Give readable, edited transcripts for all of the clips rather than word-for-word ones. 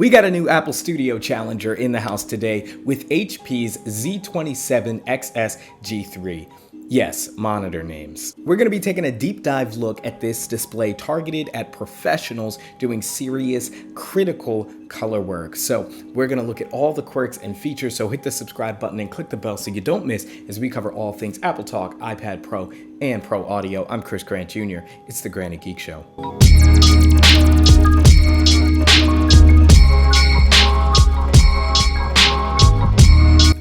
We got a new Apple Studio challenger in the house today with HP's Z27 XS G3. Yes, monitor names. We're going to be taking a deep dive look at this display targeted at professionals doing serious, critical color work. So we're going to look at all the quirks and features, so hit the subscribe button and click the bell so you don't miss as we cover all things Apple Talk, iPad Pro, and Pro Audio. I'm Chris Grant Jr. It's the Granite Geek Show.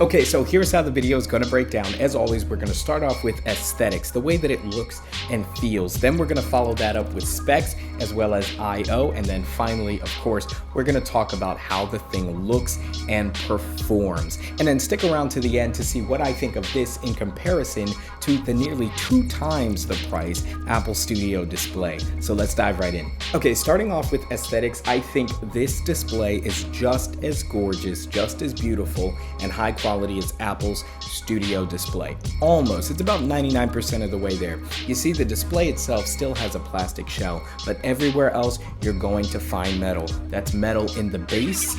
Okay, so here's how the video is going to break down. As always, we're going to start off with aesthetics, the way that it looks and feels. Then we're going to follow that up with specs as well as I/O. And then finally, of course, we're going to talk about how the thing looks and performs. And then stick around to the end to see what I think of this in comparison to the nearly 2 times the price Apple Studio display. So let's dive right in. Okay, starting off with aesthetics, I think this display is just as gorgeous, just as beautiful and high quality as Apple's Studio display. Almost. It's about 99% of the way there. You see, the display itself still has a plastic shell, but everywhere else you're going to find metal. That's metal in the base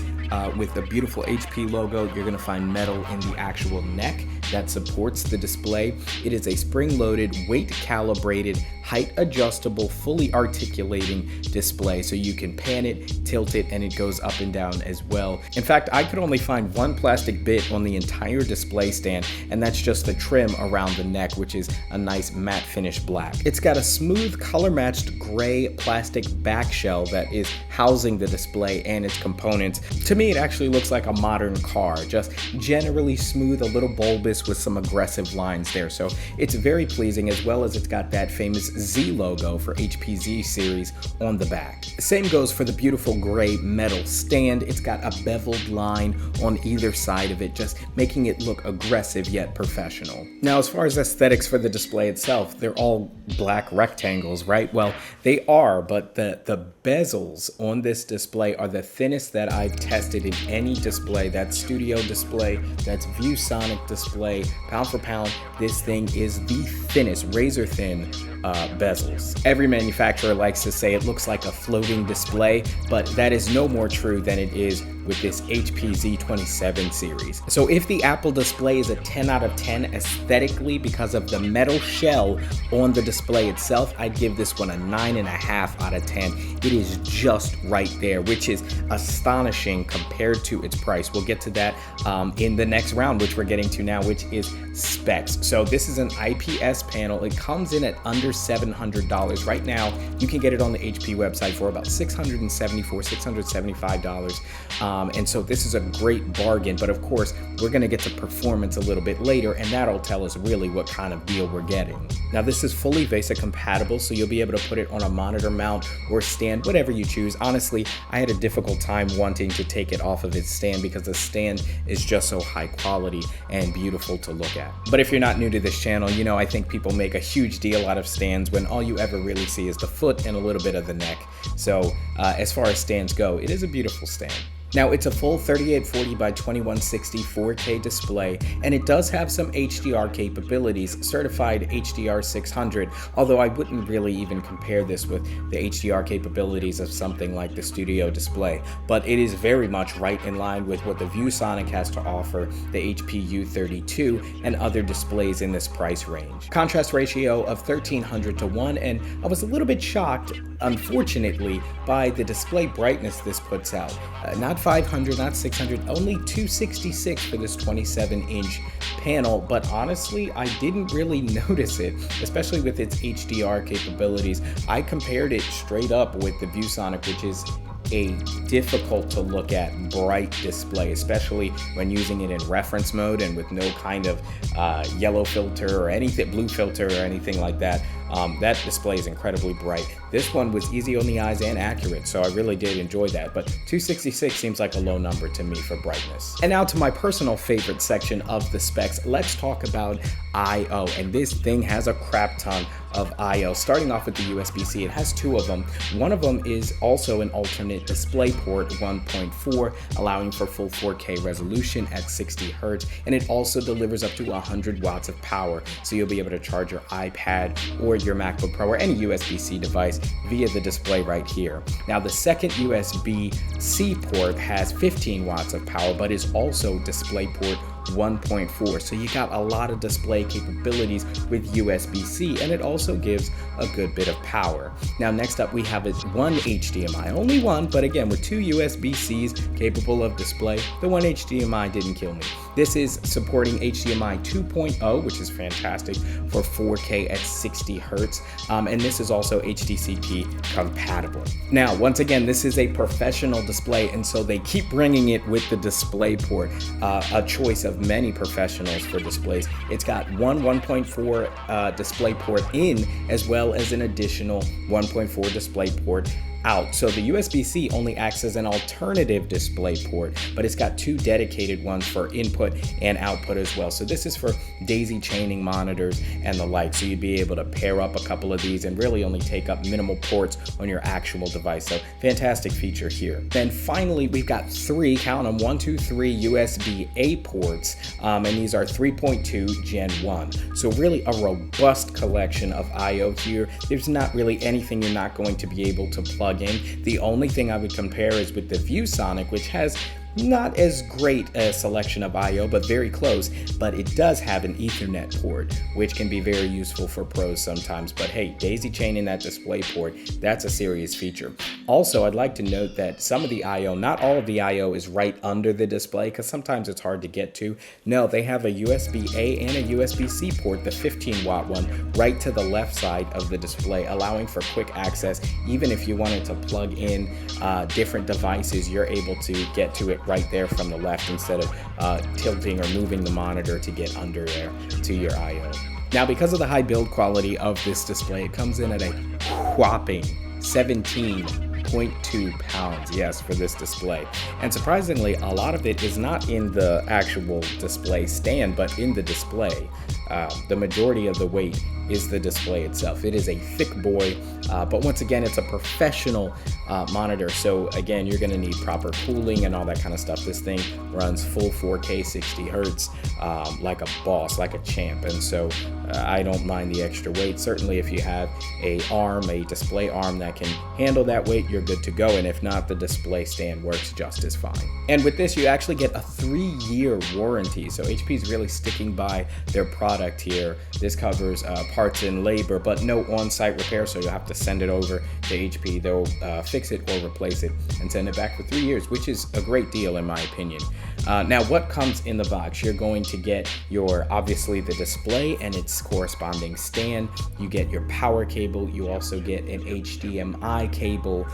with the beautiful HP logo. You're going to find metal in the actual neck that supports the display. It is a spring-loaded, weight-calibrated, height-adjustable, fully articulating display, so you can pan it, tilt it, and it goes up and down as well. In fact, I could only find one plastic bit on the entire display stand, and that's just the trim around the neck, which is a nice matte finish black. It's got a smooth, color-matched gray plastic back shell that is housing the display and its components. To me, it actually looks like a modern car, just generally smooth, a little bulbous with some aggressive lines there. So it's very pleasing, as well as it's got that famous Z logo for HP Z series on the back. Same goes for the beautiful gray metal stand. It's got a beveled line on either side of it, just making it look aggressive yet professional. Now, as far as aesthetics for the display itself, they're all black rectangles, right? Well, they are, but the bezels on this display are the thinnest that I've tested in any display. That's Studio display, that's ViewSonic display. Pound for pound, this thing is the thinnest, razor thin bezels. Every manufacturer likes to say it looks like a floating display, but that is no more true than it is with this HP Z27 series. So if the Apple display is a 10 out of 10 aesthetically because of the metal shell on the display itself, I'd give this one a 9.5 out of 10. It is just right there, which is astonishing compared to its price. We'll get to that in the next round, which we're getting to now, which is specs. So this is an IPS panel. It comes in at under $700. Right now, you can get it on the HP website for about $675. And so this is a great bargain, but of course, we're gonna get to performance a little bit later, and that'll tell us really what kind of deal we're getting. Now, this is fully VESA compatible, so you'll be able to put it on a monitor mount or stand, whatever you choose. Honestly, I had a difficult time wanting to take it off of its stand because the stand is just so high quality and beautiful to look at. But if you're not new to this channel, you know I think people make a huge deal out of stands when all you ever really see is the foot and a little bit of the neck. So as far as stands go, it is a beautiful stand. Now, it's a full 3840 by 2160 4K display, and it does have some HDR capabilities, certified HDR 600, although I wouldn't really even compare this with the HDR capabilities of something like the Studio display, but it is very much right in line with what the ViewSonic has to offer, the HP U32, and other displays in this price range. Contrast ratio of 1300:1, and I was a little bit shocked, unfortunately, by the display brightness this puts out. Not 500, not 600, only 266 for this 27-inch panel, but honestly, I didn't really notice it, especially with its HDR capabilities. I compared it straight up with the ViewSonic, which is a difficult to look at bright display, especially when using it in reference mode and with no kind of yellow filter or anything, blue filter or anything like that. That display is incredibly bright. This one was easy on the eyes and accurate, so I really did enjoy that, but 266 seems like a low number to me for brightness. And now to my personal favorite section of the specs. Let's talk about I/O, and this thing has a crap ton of I/O. Starting off with the USB-C, it has 2 of them. One of them is also an alternate display port 1.4, allowing for full 4K resolution at 60 Hz, and it also delivers up to 100 watts of power, so you'll be able to charge your iPad or your MacBook Pro or any USB-C device via the display right here. Now the second USB-C port has 15 watts of power, but is also DisplayPort 1.4, so you got a lot of display capabilities with USB-C, and it also gives a good bit of power. Now next up we have one HDMI, only one, but again with two USB-Cs capable of display. The one HDMI didn't kill me. This is supporting HDMI 2.0, which is fantastic for 4K at 60 Hertz, and this is also HDCP compatible. Now once again, this is a professional display, and so they keep bringing it with the DisplayPort, a choice of many professionals for displays. It's got one 1.4 DisplayPort in, as well as an additional 1.4 DisplayPort out. So the USB-C only acts as an alternative display port, but it's got two dedicated ones for input and output as well. So this is for daisy chaining monitors and the like. So you'd be able to pair up a couple of these and really only take up minimal ports on your actual device. So fantastic feature here. Then finally, we've got three, count them, 1, 2, 3 USB-A ports, and these are 3.2 Gen 1. So really a robust collection of I/O here. There's not really anything you're not going to be able to plug in. The only thing I would compare is with the ViewSonic, which has not as great a selection of I/O, but very close, but it does have an Ethernet port, which can be very useful for pros sometimes. But hey, daisy chaining that display port, that's a serious feature. Also, I'd like to note that some of the I/O, not all of the I/O is right under the display, because sometimes it's hard to get to. No, they have a USB-A and a USB-C port, the 15 watt one, right to the left side of the display, allowing for quick access. Even if you wanted to plug in different devices, you're able to get to it right there from the left instead of tilting or moving the monitor to get under there to your I/O. Now, because of the high build quality of this display, it comes in at a whopping 17.2 pounds, yes, for this display. And surprisingly, a lot of it is not in the actual display stand, but in the display. The majority of the weight is the display itself. It is a thick boy, but once again, it's a professional monitor. So again, you're gonna need proper cooling and all that kind of stuff. This thing runs full 4K 60 Hertz like a boss, like a champ. And so I don't mind the extra weight. Certainly if you have a display arm that can handle that weight, you're good to go. And if not, the display stand works just as fine. And with this, you actually get a 3-year warranty. So HP is really sticking by their product here. This covers parts and labor, but no on-site repair, so you'll have to send it over to HP. They'll fix it or replace it and send it back for 3 years, which is a great deal in my opinion. Now, what comes in the box? You're going to get obviously the display and its corresponding stand. You get your power cable. You also get an HDMI cable,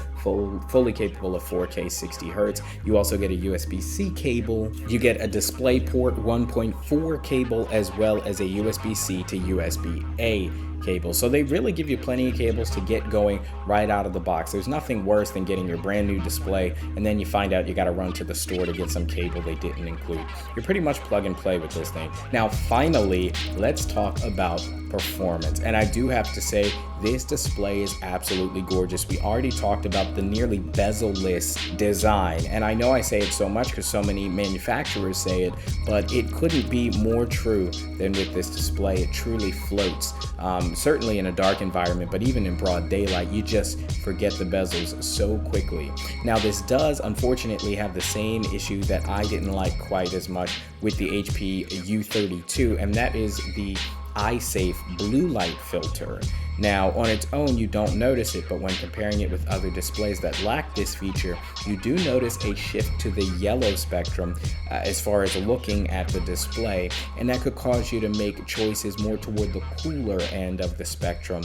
fully capable of 4K 60 Hertz. You also get a USB-C cable. You get a DisplayPort 1.4 cable, as well as a USB-C to USB-A cable. So they really give you plenty of cables to get going right out of the box. There's nothing worse than getting your brand new display and then you find out you got to run to the store to get some cable they didn't include. You're pretty much plug and play with this thing. Now finally, let's talk about performance. And I do have to say, this display is absolutely gorgeous. We already talked about the nearly bezel-less design, and I know I say it so much because so many manufacturers say it, but it couldn't be more true than with this display. It truly floats, certainly in a dark environment, but even in broad daylight, you just forget the bezels so quickly. Now this does unfortunately have the same issue that I didn't like quite as much with the HP U32, and that is the iSafe blue light filter. Now on its own you don't notice it, but when comparing it with other displays that lack this feature, you do notice a shift to the yellow spectrum as far as looking at the display, and that could cause you to make choices more toward the cooler end of the spectrum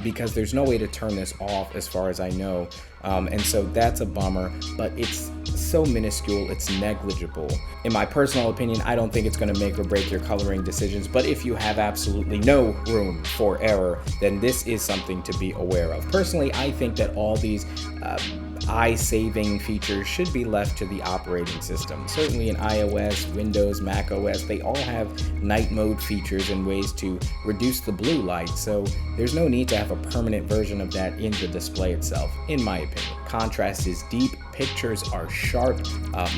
because there's no way to turn this off as far as I know, and so that's a bummer, but it's so minuscule, it's negligible. In my personal opinion, I don't think it's going to make or break your coloring decisions, but if you have absolutely no room for error, then this is something to be aware of. Personally, I think that all these eye-saving features should be left to the operating system. Certainly in iOS, Windows, Mac OS, they all have night mode features and ways to reduce the blue light, so there's no need to have a permanent version of that in the display itself, in my opinion. contrast is deep, pictures are sharp,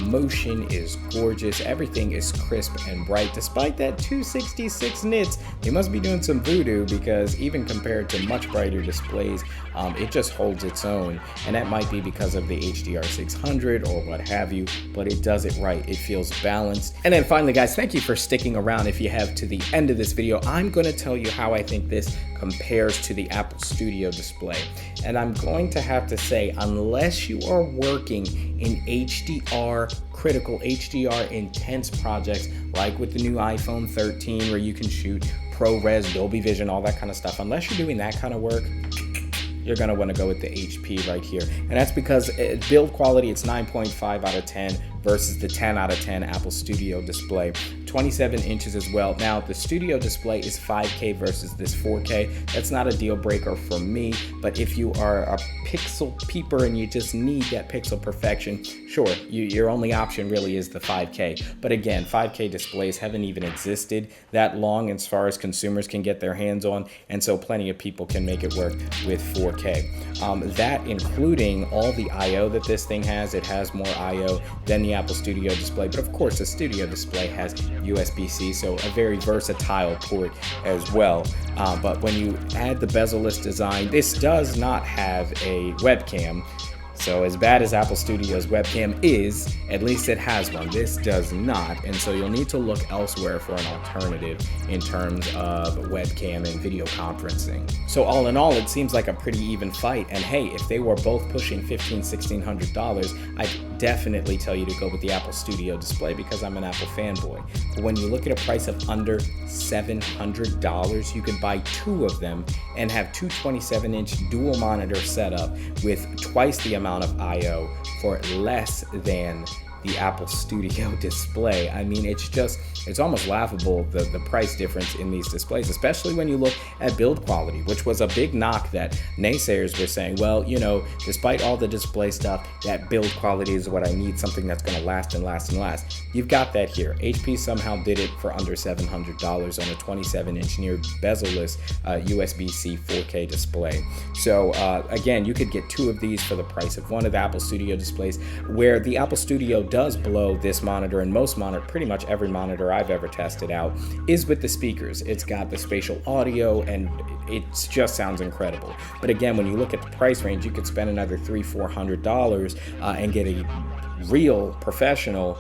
motion is gorgeous, everything is crisp and bright. Despite that 266 nits, they must be doing some voodoo, because even compared to much brighter displays, it just holds its own. And that might be because of the HDR600 or what have you, but it does it right. It feels balanced. And then finally, guys, thank you for sticking around. If you have to the end of this video, I'm going to tell you how I think this compares to the Apple Studio display. And I'm going to have to say, unless you are working in HDR critical, HDR intense projects, like with the new iPhone 13 where you can shoot ProRes, Dolby Vision, all that kind of stuff, unless you're doing that kind of work, you're going to want to go with the HP right here. And that's because build quality, it's 9.5 out of 10 versus the 10 out of 10 Apple Studio display. 27 inches as well. Now, the Studio display is 5K versus this 4K. That's not a deal breaker for me, but if you are a pixel peeper and you just need that pixel perfection, sure, your only option really is the 5K. But again, 5K displays haven't even existed that long as far as consumers can get their hands on, and so plenty of people can make it work with 4K. That including all the I/O that this thing has. It has more I/O than the Apple Studio display, but of course the Studio display has USB-C, so a very versatile port as well. But when you add the bezel-less design, this does not have a webcam. So as bad as Apple Studio's webcam is, at least it has one. This does not, and so you'll need to look elsewhere for an alternative in terms of webcam and video conferencing. So all in all, it seems like a pretty even fight, and hey, if they were both pushing $1,500–$1,600, I'd definitely tell you to go with the Apple Studio display because I'm an Apple fanboy. But when you look at a price of under $700, you can buy two of them and have two 27-inch dual monitor setup with twice the amount of I/O for less than the Apple Studio display. I mean, it's almost laughable, the price difference in these displays, especially when you look at build quality, which was a big knock that naysayers were saying, well, you know, despite all the display stuff, that build quality is what I need, something that's going to last and last and last. You've got that here. HP somehow did it for under $700 on a 27-inch near bezel-less USB-C 4K display. So again, you could get two of these for the price of one of the Apple Studio displays, where the Apple Studio does blow this monitor, and most pretty much every monitor I've ever tested out is with the speakers. It's got the spatial audio and it just sounds incredible. But again, when you look at the price range, you could spend another $300–$400 and get a real professional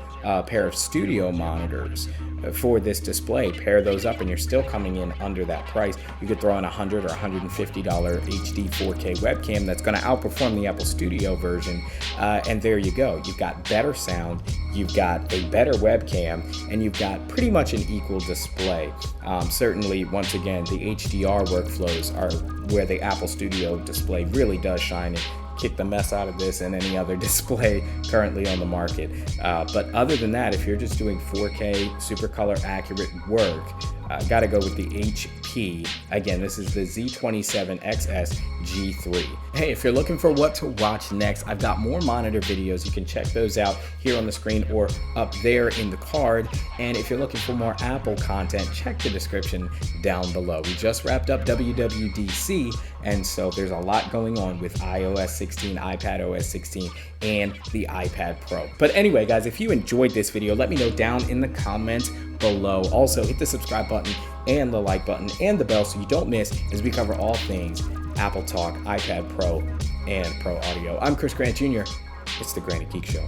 pair of studio monitors for this display. Pair those up and you're still coming in under that price. You could throw in $100 or $150 HD 4K webcam that's going to outperform the Apple Studio version, and there you go. You've got better sound, you've got a better webcam, and you've got pretty much an equal display. Certainly, once again, the HDR workflows are where the Apple Studio display really does shine and kick the mess out of this and any other display currently on the market. But other than that, if you're just doing 4K super color accurate work, gotta go with the HP. Again, this is the Z27 XS G3. Hey, if you're looking for what to watch next, I've got more monitor videos. You can check those out here on the screen or up there in the card. And if you're looking for more Apple content, check the description down below. We just wrapped up WWDC, and so there's a lot going on with iOS 16, iPadOS 16, and the iPad Pro. But anyway, guys, if you enjoyed this video, let me know down in the comments below. Also, hit the subscribe button and the like button and the bell so you don't miss, as we cover all things Apple Talk, iPad Pro, and Pro Audio. I'm Chris Grant Jr. It's the Granny Geek Show.